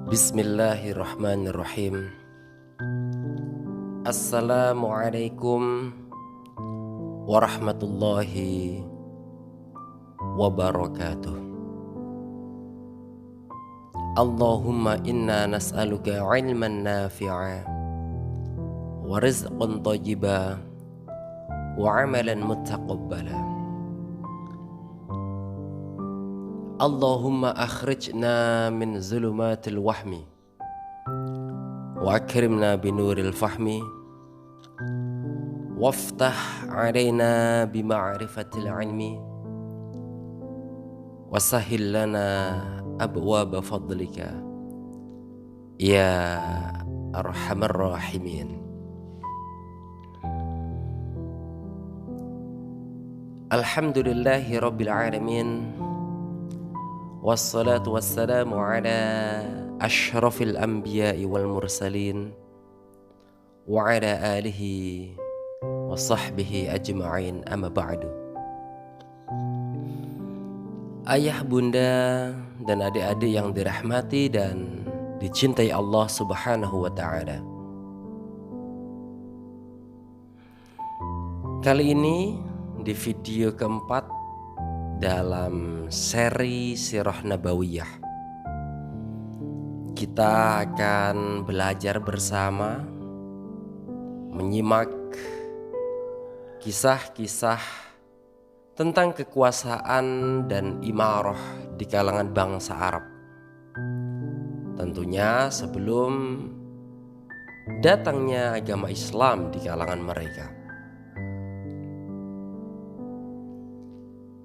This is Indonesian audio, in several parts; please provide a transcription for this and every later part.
Bismillahirrahmanirrahim. Assalamualaikum warahmatullahi wabarakatuh. Allahumma inna nas'aluka ilman nafi'a wa rizqan thayyiba wa amalan mutaqabbala. Allahumma akhrijna min zulumatil wahmi wa akrimna binuril fahmi waftah alaina bima'rifatil ilmi wasahhil lana abwaaba fadlika ya arhamar rahimin. Alhamdulillahi rabbil alamin. Wassalatu wassalamu ala ashrafil anbiya'i wal mursalin wa ala alihi wa sahbihi ajma'in, amma ba'du. Ayah, bunda, dan adik-adik yang dirahmati dan dicintai Allah Subhanahu wa ta'ala. Kali ini di video keempat dalam seri Sirah Nabawiyah, kita akan belajar bersama menyimak kisah-kisah tentang kekuasaan dan imarah di kalangan bangsa Arab. Tentunya sebelum datangnya agama Islam di kalangan mereka.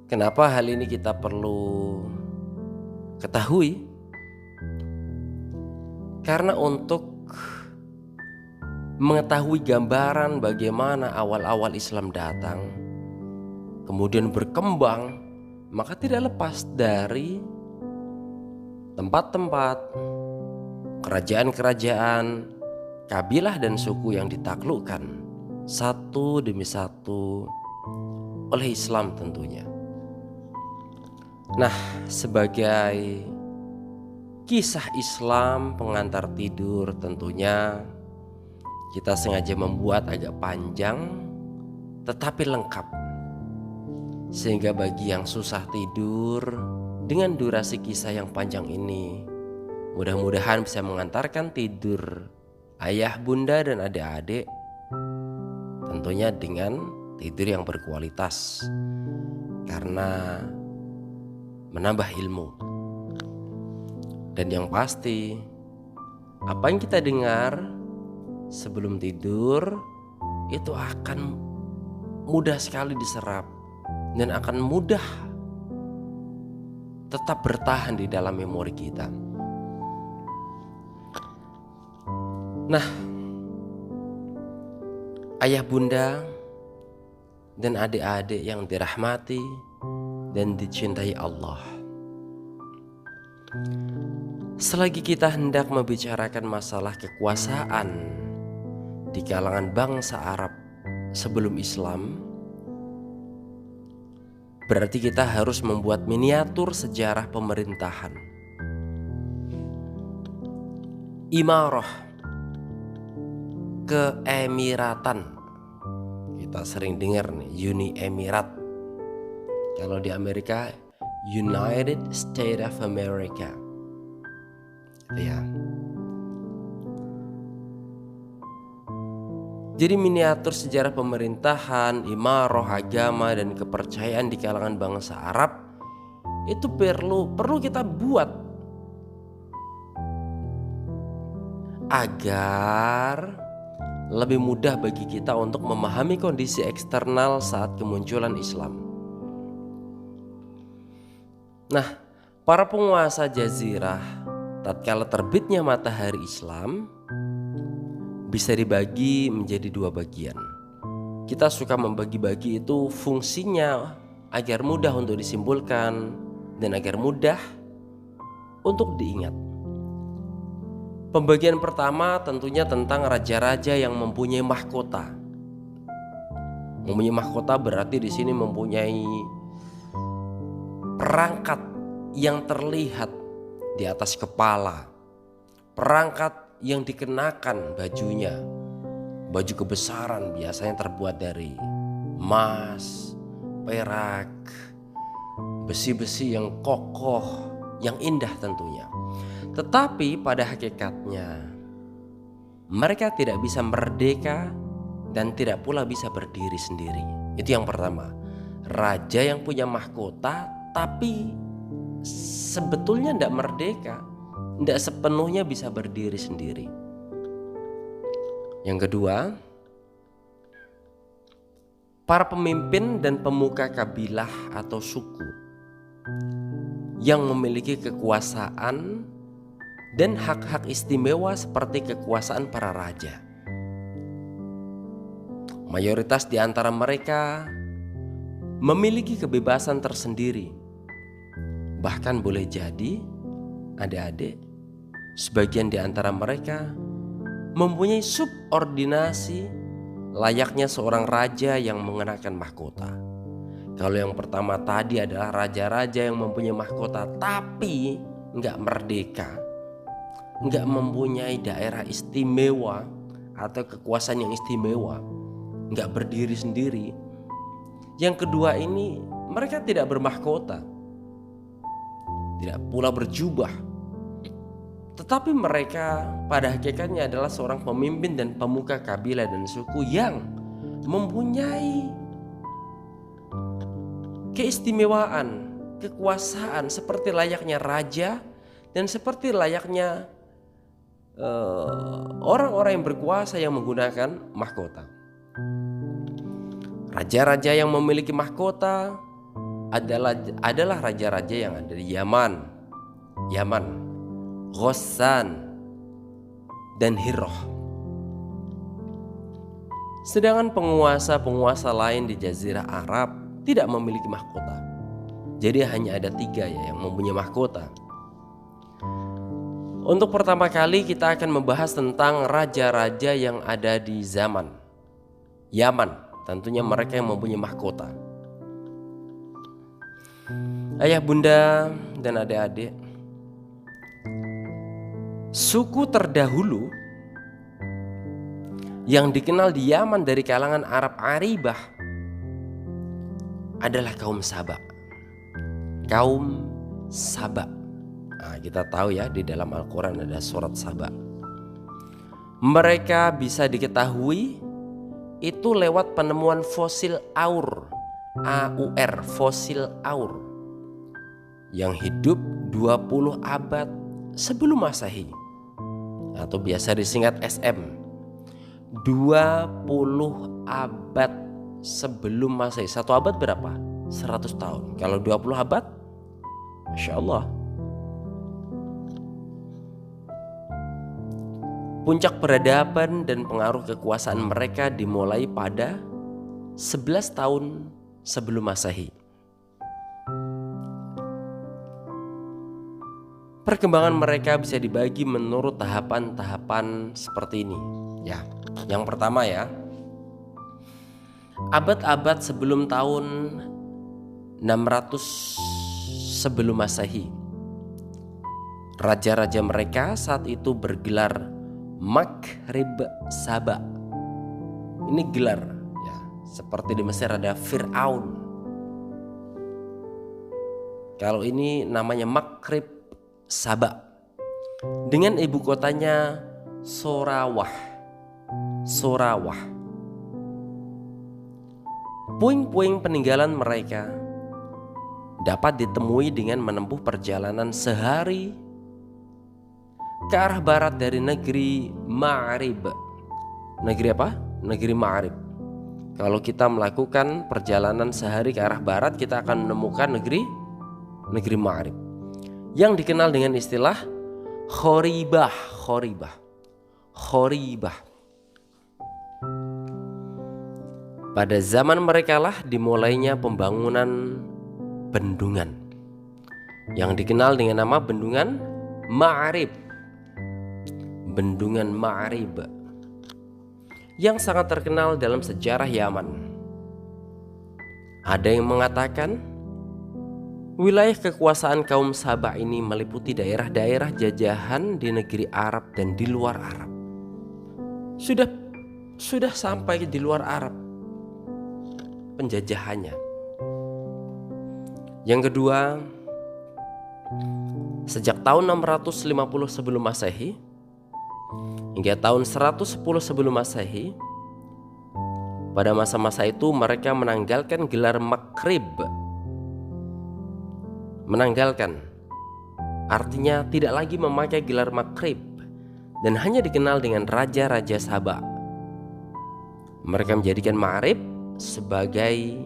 Kenapa hal ini kita perlu ketahui? Karena untuk mengetahui gambaran bagaimana awal-awal Islam datang, kemudian berkembang, maka tidak lepas dari tempat-tempat, kerajaan-kerajaan, kabilah dan suku yang ditaklukkan satu demi satu oleh Islam tentunya. Nah, sebagai kisah Islam pengantar tidur, tentunya kita sengaja membuat agak panjang tetapi lengkap, sehingga bagi yang susah tidur dengan durasi kisah yang panjang ini, mudah-mudahan bisa mengantarkan tidur ayah, bunda, dan adik-adik, tentunya dengan tidur yang berkualitas, karena menambah ilmu. Dan yang pasti, apa yang kita dengar sebelum tidur itu akan mudah sekali diserap dan akan mudah tetap bertahan di dalam memori kita. Nah, ayah, bunda, dan adik-adik yang dirahmati dan dicintai Allah, selagi kita hendak membicarakan masalah kekuasaan di kalangan bangsa Arab sebelum Islam, berarti kita harus membuat miniatur sejarah pemerintahan, imarah, keemiratan. Kita sering dengar nih, Uni Emirat. Kalau di Amerika, United States of America. Ya. Jadi miniatur sejarah pemerintahan, imarah, agama, dan kepercayaan di kalangan bangsa Arab itu perlu kita buat agar lebih mudah bagi kita untuk memahami kondisi eksternal saat kemunculan Islam. Nah, para penguasa jazirah tatkala terbitnya matahari Islam bisa dibagi menjadi dua bagian. Kita suka membagi-bagi itu fungsinya agar mudah untuk disimpulkan dan agar mudah untuk diingat. Pembagian pertama tentunya tentang raja-raja yang mempunyai mahkota. Mempunyai mahkota berarti di sini mempunyai perangkat yang terlihat di atas kepala perangkat yang dikenakan bajunya, baju kebesaran biasanya terbuat dari emas, perak, besi-besi yang kokoh, yang indah tentunya. Tetapi pada hakikatnya mereka tidak bisa merdeka dan tidak pula bisa berdiri sendiri. Itu yang pertama. Raja yang punya mahkota tapi sebetulnya tidak merdeka, tidak sepenuhnya bisa berdiri sendiri. Yang kedua, para pemimpin dan pemuka kabilah atau suku yang memiliki kekuasaan dan hak-hak istimewa seperti kekuasaan para raja. Mayoritas di antara mereka memiliki kebebasan tersendiri. Bahkan boleh jadi adik-adik, sebagian di antara mereka mempunyai subordinasi layaknya seorang raja yang mengenakan mahkota. Kalau yang pertama tadi adalah raja-raja yang mempunyai mahkota tapi nggak merdeka, nggak mempunyai daerah istimewa atau kekuasaan yang istimewa, nggak berdiri sendiri. Yang kedua ini mereka tidak bermahkota, tidak pula berjubah, tetapi mereka pada hakikatnya adalah seorang pemimpin dan pemuka kabilah dan suku yang mempunyai keistimewaan, kekuasaan seperti layaknya raja dan seperti layaknya orang-orang yang berkuasa yang menggunakan mahkota. Raja-raja yang memiliki mahkota adalah raja-raja yang ada di Yaman, Ghassan, dan Hirah. Sedangkan penguasa-penguasa lain di Jazirah Arab tidak memiliki mahkota. Jadi hanya ada 3 ya yang mempunyai mahkota. Untuk pertama kali kita akan membahas tentang raja-raja yang ada di zaman Yaman. Tentunya mereka yang mempunyai mahkota. Ayah, bunda, dan adik-adik, suku terdahulu yang dikenal di Yaman dari kalangan Arab Aribah adalah kaum Saba. Kaum Saba. Nah, kita tahu ya di dalam Al-Quran ada surat Saba. Mereka bisa diketahui itu lewat penemuan fosil Aur, fosil Aur yang hidup 20 abad sebelum Masehi atau biasa disingkat SM. 20 abad sebelum Masehi. 1 abad berapa? 100 tahun. Kalau 20 abad, Masya Allah. Puncak peradaban dan pengaruh kekuasaan mereka dimulai pada 11 tahun sebelum Masehi. Perkembangan mereka bisa dibagi menurut tahapan-tahapan seperti ini. Ya, yang pertama ya, abad-abad sebelum tahun 600 sebelum Masehi. Raja-raja mereka saat itu bergelar Maghrib Saba. Ini gelar ya, seperti di Mesir ada Fir'aun. Kalau ini namanya Maghrib Saba, dengan ibu kotanya Sorawah. Puing-puing peninggalan mereka dapat ditemui dengan menempuh perjalanan sehari ke arah barat dari negeri Ma'rib. Negeri apa? Negeri Ma'rib. Kalau kita melakukan perjalanan sehari ke arah barat, kita akan menemukan negeri Ma'rib yang dikenal dengan istilah Khoribah. Pada zaman mereka lah dimulainya pembangunan bendungan yang dikenal dengan nama Bendungan Ma'rib. Bendungan Ma'rib yang sangat terkenal dalam sejarah Yaman. Ada yang mengatakan Wilayah kekuasaan kaum Saba ini meliputi daerah-daerah jajahan di negeri Arab dan di luar Arab. Sudah sampai di luar Arab penjajahannya. Yang kedua, sejak tahun 650 sebelum Masehi hingga tahun 110 sebelum Masehi, pada masa-masa itu mereka menanggalkan gelar Maghrib. Menanggalkan artinya tidak lagi memakai gelar Maghrib dan hanya dikenal dengan raja-raja Saba. Mereka menjadikan Ma'rib sebagai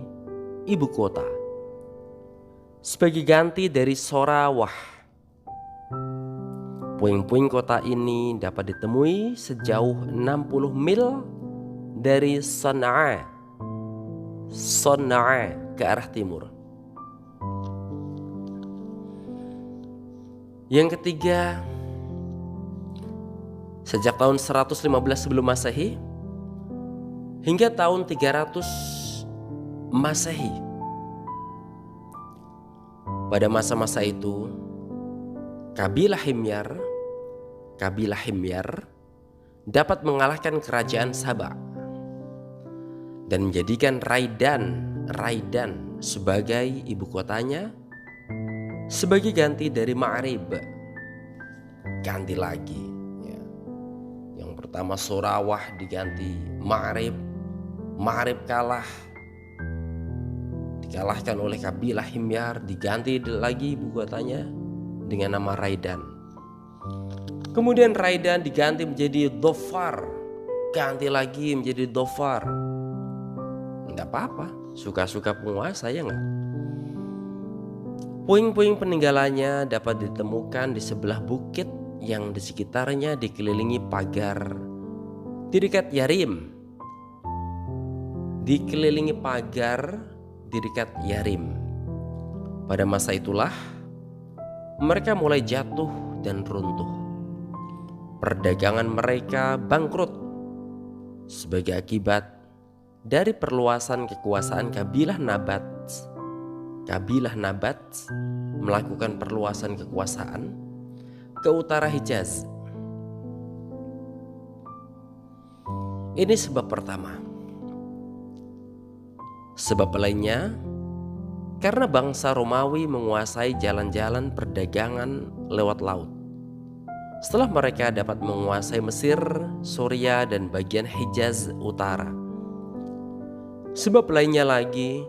ibu kota, sebagai ganti dari Sorawah. Puing-puing kota ini dapat ditemui sejauh 60 mil dari Sana'a ke arah timur. Yang ketiga, sejak tahun 115 sebelum Masehi hingga tahun 300 Masehi. Pada masa-masa itu, kabilah Himyar dapat mengalahkan kerajaan Saba dan menjadikan Raidan sebagai ibu kotanya, sebagai ganti dari Ma'rib. Ganti lagi ya. Yang pertama Sorawah diganti Ma'rib. Ma'rib dikalahkan oleh kabilah Himyar, diganti lagi ibu kotanya dengan nama Raidan. Kemudian Raidan diganti menjadi Dhofar, ganti lagi menjadi Dhofar. Enggak apa-apa, suka-suka penguasa ya enggak? Puing-puing peninggalannya dapat ditemukan di sebelah bukit yang di sekitarnya dikelilingi pagar di dekat Yarim. Pada masa itulah mereka mulai jatuh dan runtuh. Perdagangan mereka bangkrut sebagai akibat dari perluasan kekuasaan kabilah Nabat melakukan perluasan kekuasaan ke utara Hijaz. Ini sebab pertama. Sebab lainnya, karena bangsa Romawi menguasai jalan-jalan perdagangan lewat laut. Setelah mereka dapat menguasai Mesir, Suriah, dan bagian Hijaz utara. Sebab lainnya lagi,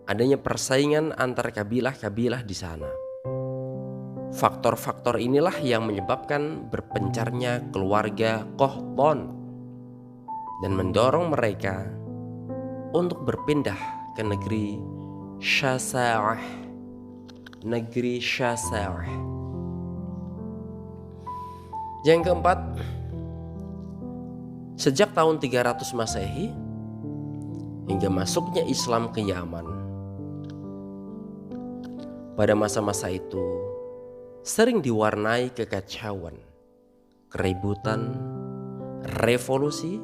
adanya persaingan antar kabilah-kabilah di sana. Faktor-faktor inilah yang menyebabkan berpencarnya keluarga Qahtan dan mendorong mereka untuk berpindah ke negeri Syasa'ah. Yang keempat, sejak tahun 300 Masehi hingga masuknya Islam ke Yaman. Pada masa-masa itu sering diwarnai kekacauan, keributan, revolusi,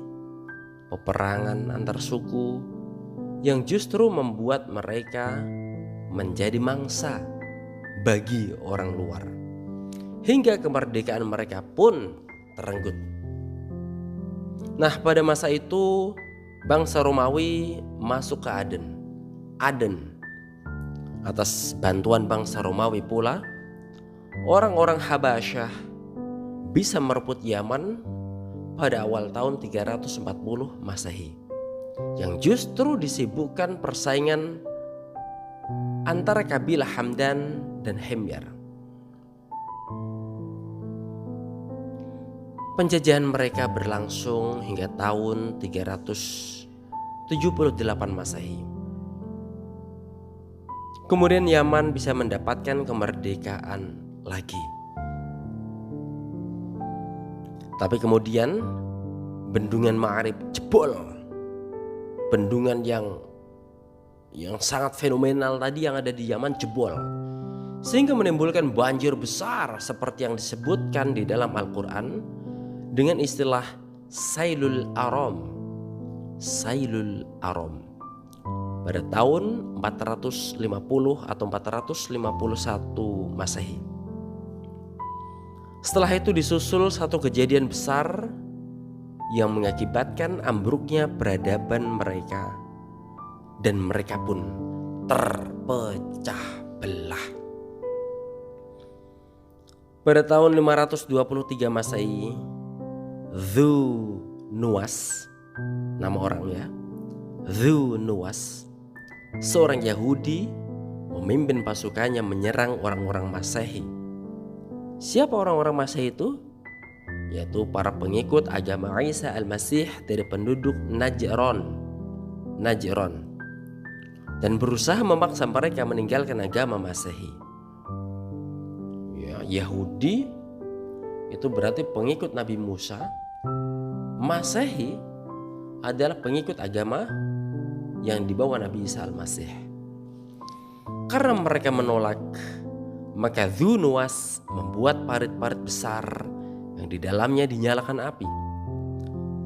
peperangan antar suku yang justru membuat mereka menjadi mangsa bagi orang luar. Hingga kemerdekaan mereka pun terenggut. Nah, pada masa itu bangsa Romawi masuk ke Aden. Atas bantuan bangsa Romawi pula, orang-orang Habasyah bisa merebut Yaman pada awal tahun 340 Masehi, yang justru disibukkan persaingan antara kabilah Hamdan dan Himyar. Penjajahan mereka berlangsung hingga tahun 378 Masehi. Kemudian Yaman bisa mendapatkan kemerdekaan lagi. Tapi kemudian bendungan Ma'rib jebol. Bendungan yang sangat fenomenal tadi yang ada di Yaman jebol, sehingga menimbulkan banjir besar seperti yang disebutkan di dalam Al-Quran dengan istilah Sailul Aram. pada tahun 450 atau 451 Masehi. Setelah itu disusul satu kejadian besar yang mengakibatkan ambruknya peradaban mereka, dan mereka pun terpecah belah. Pada tahun 523 Masehi, Dzu Nuwas, nama orangnya Dzu Nuwas, seorang Yahudi, memimpin pasukannya menyerang orang-orang Masehi. Siapa orang-orang Masehi itu? Yaitu para pengikut agama Isa al-Masih dari penduduk Najran, dan berusaha memaksa mereka meninggalkan agama Masehi. Ya, Yahudi itu berarti pengikut Nabi Musa. Masehi adalah pengikut agama yang dibawa Nabi Isa al-Masih. Karena mereka menolak, maka Dzu Nuwas membuat parit-parit besar yang di dalamnya dinyalakan api.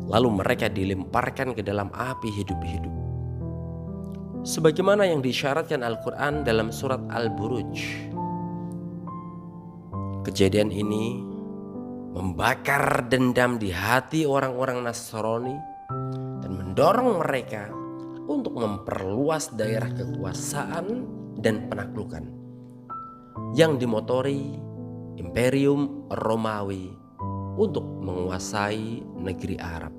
Lalu mereka dilemparkan ke dalam api hidup-hidup. Sebagaimana yang disyaratkan Al-Quran dalam surat Al-Buruj. Kejadian ini membakar dendam di hati orang-orang Nasrani dan mendorong mereka untuk memperluas daerah kekuasaan dan penaklukan yang dimotori Imperium Romawi untuk menguasai negeri Arab.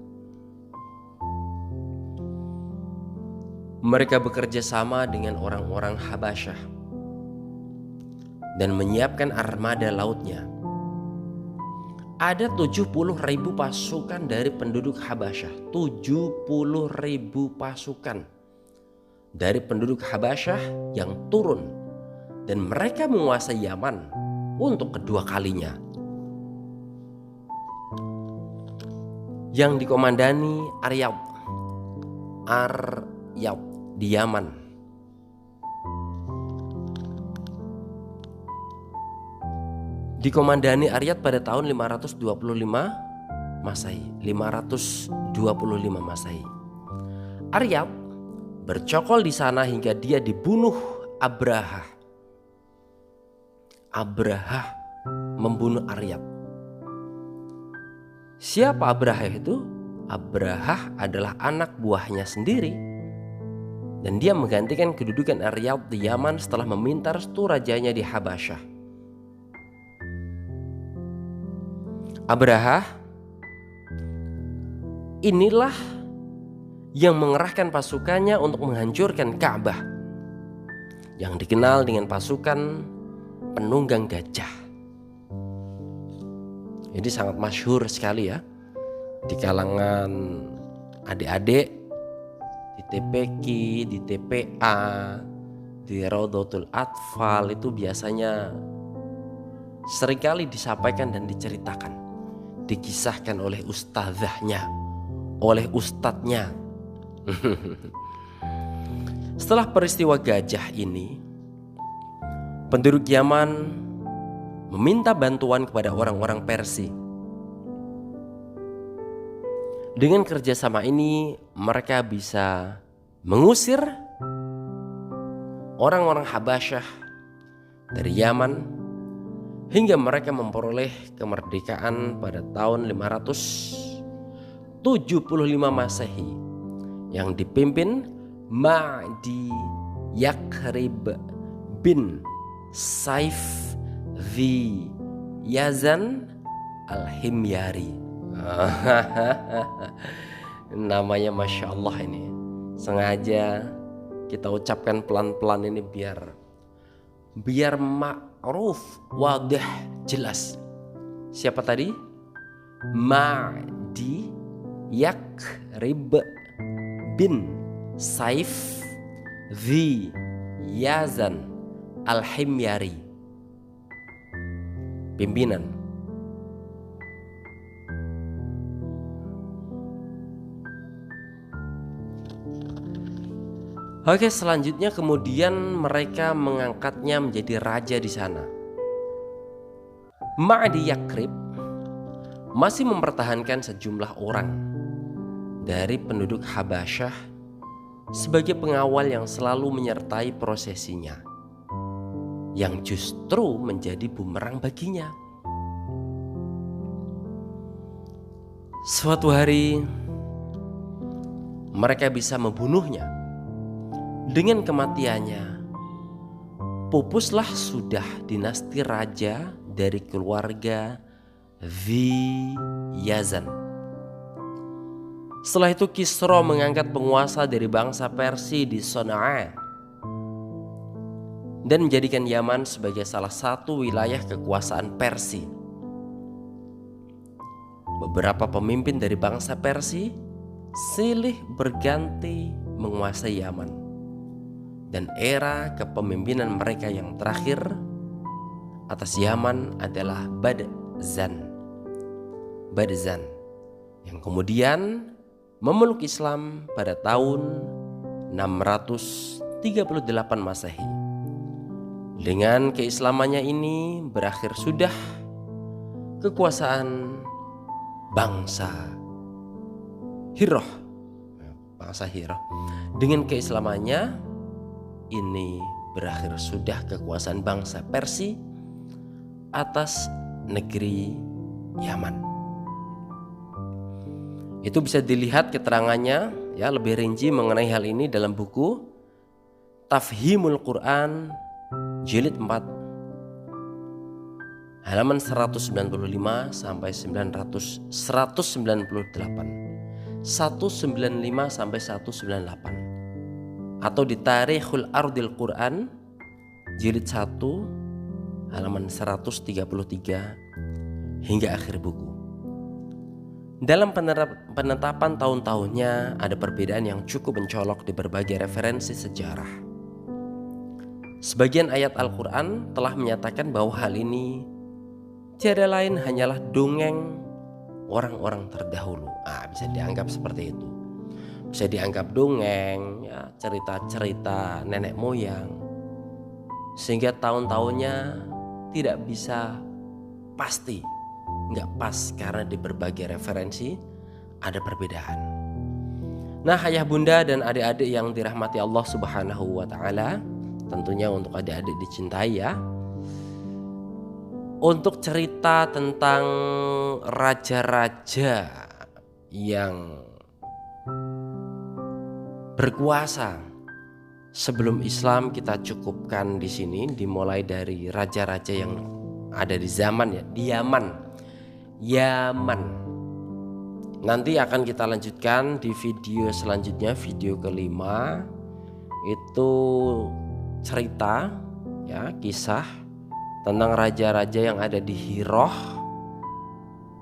Mereka bekerja sama dengan orang-orang Habasyah dan menyiapkan armada lautnya. Ada 70.000 pasukan dari penduduk Habasyah. 70.000 pasukan dari penduduk Habasyah yang turun, dan mereka menguasai Yaman untuk kedua kalinya, yang dikomandani Aryab di Yaman. Dikomandani Aryab pada tahun 525 Masehi. Aryab bercokol di sana hingga dia dibunuh Abraha. Abraha membunuh Aryab. Siapa Abraha itu? Abraha adalah anak buahnya sendiri, dan dia menggantikan kedudukan Aryab di Yaman setelah meminta restu rajanya di Habasyah. Abraha inilah yang mengerahkan pasukannya untuk menghancurkan Ka'bah, yang dikenal dengan pasukan penunggang gajah. Jadi sangat masyhur sekali ya di kalangan adik-adik, di TPQ, di TPA, di Raudhatul Atfal, itu biasanya seringkali disampaikan dan diceritakan, dikisahkan oleh ustadzahnya, oleh ustadznya. Setelah peristiwa gajah ini, penduduk Yaman meminta bantuan kepada orang-orang Persia. Dengan kerjasama ini, mereka bisa mengusir orang-orang Habasyah dari Yaman hingga mereka memperoleh kemerdekaan pada tahun 575 Masehi, yang dipimpin Ma'di Yakrib bin Saif Dzi Yazan Al-Himyari. Namanya Masya Allah ini. Sengaja kita ucapkan pelan-pelan ini biar ma'ruf, wadah, jelas. Siapa tadi? Ma'di Yakrib bin Saif Dzi Yazan Al-Himyari, pimpinan. Oke, selanjutnya kemudian mereka mengangkatnya menjadi raja di sana. Ma'di Yakrib masih mempertahankan sejumlah orang dari penduduk Habasyah sebagai pengawal yang selalu menyertai prosesinya, yang justru menjadi bumerang baginya. Suatu hari mereka bisa membunuhnya. Dengan kematiannya, pupuslah sudah dinasti raja dari keluarga Yazan. Setelah itu Kisra mengangkat penguasa dari bangsa Persia di Sana'a dan menjadikan Yaman sebagai salah satu wilayah kekuasaan Persia. Beberapa pemimpin dari bangsa Persia silih berganti menguasai Yaman, dan era kepemimpinan mereka yang terakhir atas Yaman adalah Badzan yang kemudian memeluk Islam pada tahun 638 Masehi. Dengan keislamannya ini berakhir sudah kekuasaan bangsa Hiroh. Dengan keislamannya ini berakhir sudah kekuasaan bangsa Persia atas negeri Yaman. Itu bisa dilihat keterangannya ya lebih rinci mengenai hal ini dalam buku Tafhimul Quran jilid 4 halaman 195 sampai 198, 195 sampai 198, atau di Tarikhul Ardil Quran jilid 1 halaman 133 hingga akhir buku. Dalam penetapan tahun-tahunnya ada perbedaan yang cukup mencolok di berbagai referensi sejarah. Sebagian ayat Al-Quran telah menyatakan bahwa hal ini tiada lain hanyalah dongeng orang-orang terdahulu. Bisa dianggap seperti itu. Bisa dianggap dongeng, ya, cerita-cerita nenek moyang. Sehingga tahun-tahunnya tidak bisa pasti, nggak pas karena di berbagai referensi ada perbedaan. Nah, ayah bunda dan adik-adik yang dirahmati Allah Subhanahu wa Ta'ala, tentunya untuk adik-adik dicintai ya. Untuk cerita tentang raja-raja yang berkuasa sebelum Islam kita cukupkan di sini, dimulai dari raja-raja yang ada di zaman ya di Yaman. Nanti akan kita lanjutkan di video selanjutnya, video kelima, itu cerita ya, kisah tentang raja-raja yang ada di Hiroh.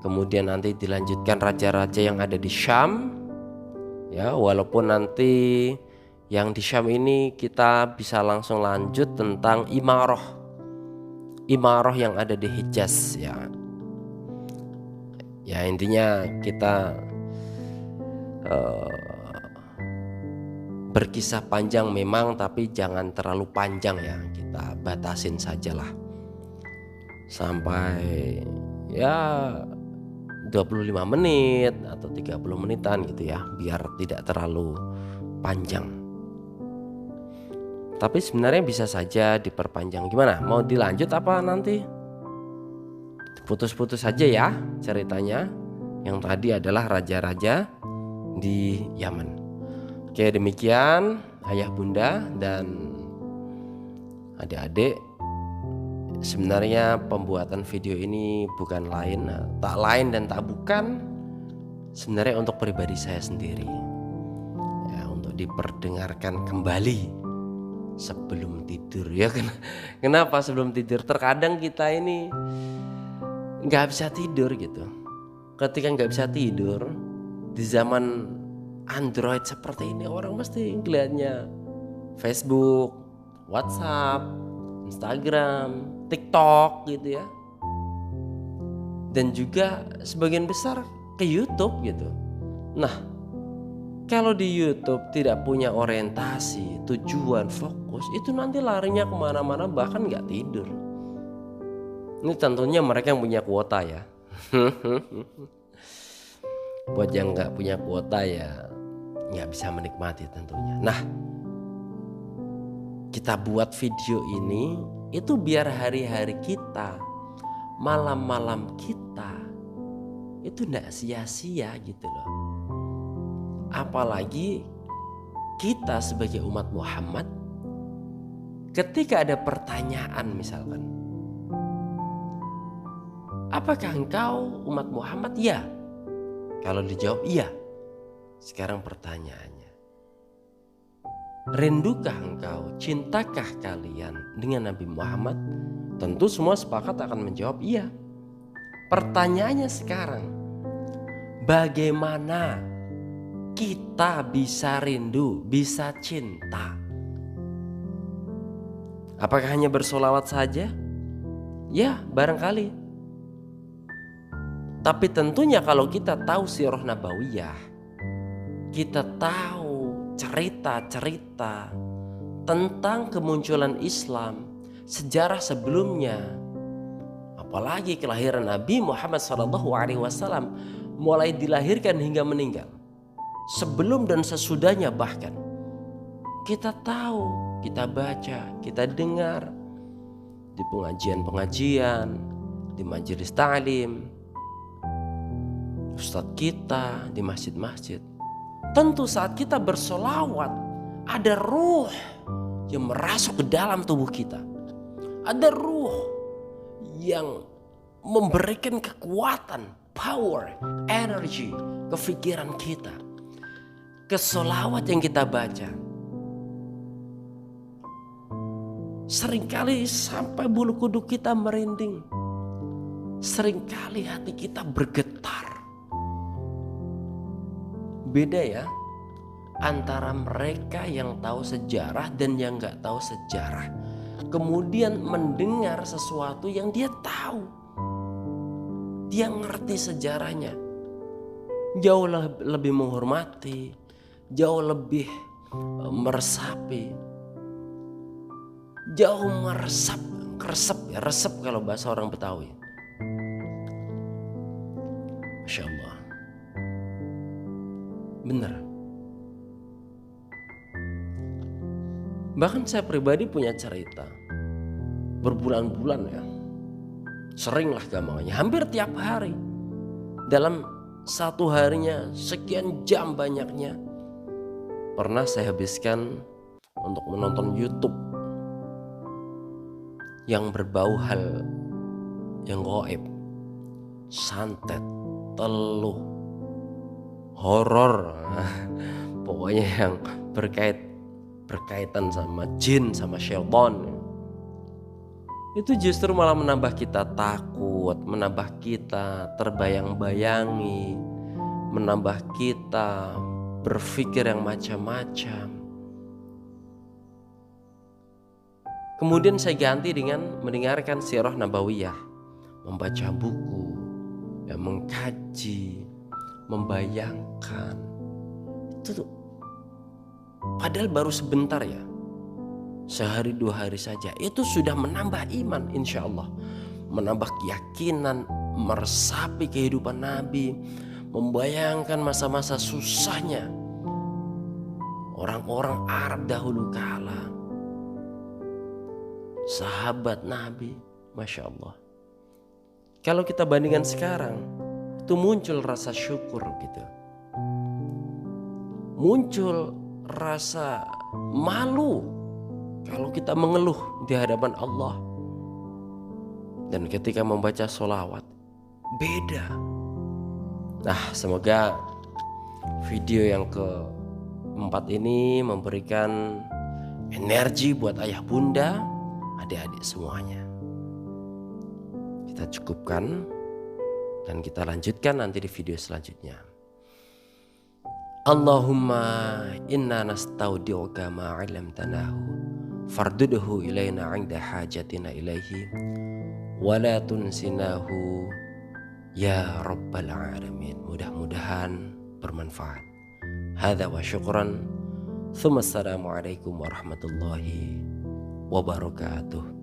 Kemudian nanti dilanjutkan raja-raja yang ada di Syam. Ya, walaupun nanti yang di Syam ini kita bisa langsung lanjut tentang Imaroh yang ada di Hijaz ya. Ya, intinya kita berkisah panjang memang, tapi jangan terlalu panjang ya. Kita batasin sajalah sampai ya 25 menit atau 30 menitan gitu ya, biar tidak terlalu panjang. Tapi sebenarnya bisa saja diperpanjang. Gimana? Mau dilanjut apa nanti? Putus-putus saja ya ceritanya. Yang tadi adalah raja-raja di Yaman. Oke, demikian ayah bunda dan adik-adik. Sebenarnya pembuatan video ini bukan lain dan tak bukan sebenarnya untuk pribadi saya sendiri ya, untuk diperdengarkan kembali sebelum tidur ya. Kenapa sebelum tidur? Terkadang kita ini nggak bisa tidur gitu. Ketika nggak bisa tidur di zaman Android seperti ini, orang mesti ngeliatnya Facebook, WhatsApp, Instagram, TikTok gitu ya. Dan juga sebagian besar ke YouTube gitu. Nah, kalau di YouTube tidak punya orientasi, tujuan, fokus, itu nanti larinya kemana-mana, bahkan gak tidur. Ini tentunya mereka yang punya kuota ya. Buat yang gak punya kuota ya nggak bisa menikmati tentunya. Nah, kita buat video ini itu biar hari-hari kita, malam-malam kita itu nggak sia-sia gitu loh. Apalagi kita sebagai umat Muhammad, ketika ada pertanyaan misalkan, apakah engkau umat Muhammad? Ya. Kalau dijawab iya, sekarang pertanyaannya, rindukah engkau, cintakah kalian dengan Nabi Muhammad? Tentu semua sepakat akan menjawab iya. Pertanyaannya sekarang, bagaimana kita bisa rindu, bisa cinta? Apakah hanya bersolawat saja? Ya, barangkali. Tapi tentunya kalau kita tahu sirah nabawiyah, kita tahu cerita-cerita tentang kemunculan Islam, sejarah sebelumnya, apalagi kelahiran Nabi Muhammad SAW, mulai dilahirkan hingga meninggal, sebelum dan sesudahnya bahkan, kita tahu, kita baca, kita dengar di pengajian-pengajian, di majelis ta'lim, ustadz kita di masjid-masjid. Tentu saat kita bersolawat, ada ruh yang merasuk ke dalam tubuh kita. Ada ruh yang memberikan kekuatan, power, energi ke pikiran kita, ke solawat yang kita baca. Seringkali sampai bulu kuduk kita merinding. Seringkali hati kita bergetar. Beda ya antara mereka yang tahu sejarah dan yang gak tahu sejarah. Kemudian mendengar sesuatu yang dia tahu, dia ngerti sejarahnya, jauh lebih menghormati, jauh lebih meresapi, jauh resep kalau bahasa orang Betawi. Masya Allah. Benar. Bahkan saya pribadi punya cerita berbulan-bulan ya, seringlah gampangnya, hampir tiap hari, dalam satu harinya sekian jam banyaknya pernah saya habiskan untuk menonton YouTube yang berbau hal yang gaib, santet, teluh, horor, pokoknya yang berkaitan sama jin, sama syaitan. Itu justru malah menambah kita takut, menambah kita terbayang-bayangi, menambah kita berpikir yang macam-macam. Kemudian saya ganti dengan mendengarkan sirah nabawiyah, membaca buku, ya, mengkaji, membayangkan. Itu tuh, padahal baru sebentar ya, sehari 2 hari saja, itu sudah menambah iman insya Allah, menambah keyakinan, meresapi kehidupan Nabi, membayangkan masa-masa susahnya orang-orang Arab dahulu kala, sahabat Nabi. Masya Allah. Kalau kita bandingkan sekarang, itu muncul rasa syukur gitu, muncul rasa malu kalau kita mengeluh di hadapan Allah. Dan ketika membaca sholawat beda. Nah, semoga video yang keempat ini memberikan energi buat ayah bunda, adik-adik semuanya. Kita cukupkan dan kita lanjutkan nanti di video selanjutnya. Allahumma inna nastaudi'uka ma 'allamtanahu fardudhu ilaina 'inda hajatina ilaihi wa la tunsinahu ya rabbal alamin. Mudah-mudahan bermanfaat. Hadza wa syukran. Tsumma assalamu alaikum warahmatullahi wabarakatuh.